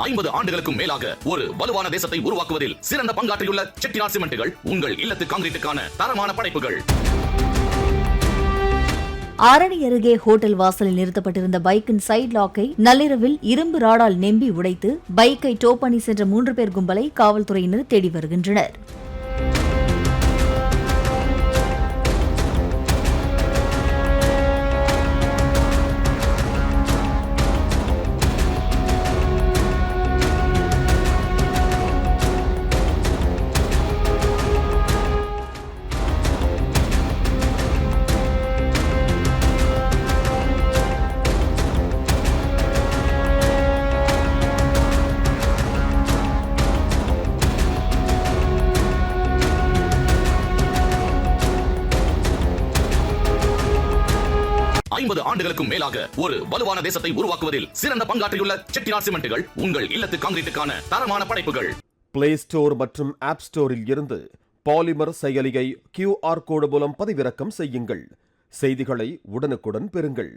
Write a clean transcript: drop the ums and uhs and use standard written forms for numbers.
50 ஆண்டுகளுக்கும் மேலாக ஒரு வலுவான தேசத்தை உருவாக்குவதில் சிறந்த பங்காற்றியுள்ள செட்டிநாட் சிமெண்ட்டுகள் உங்கள் இல்லத்து கான்கிரீட்டுக்கான தரமான படைப்புகள். ஆரணி அருகே ஹோட்டல் வாசலில் நிறுத்தப்பட்டிருந்த பைக்கின் சைட் லாக்கை நள்ளிரவில் இரும்பு ராடால் நெம்பி உடைத்து பைக்கை டோ பண்ணி சென்ற 3 பேர் கும்பலை காவல்துறையினர் தேடி வருகின்றனர். ஐம்பது ஆண்டுகளுக்கும் மேலாக ஒரு வலுவான தேசத்தை உருவாக்குவதில் சிறந்த பங்காற்றியுள்ள செட்டிநாட் சிமெண்ட்டுகள் உங்கள் இல்லத்து கான்கிரீட்டுக்கான தரமான படைப்புகள். பிளே ஸ்டோர் மற்றும் ஆப் ஸ்டோரில் இருந்து பாலிமர் செயலியை QR கோடு மூலம் பதிவிறக்கம் செய்யுங்கள். செய்திகளை உடனுக்குடன் பெறுங்கள்.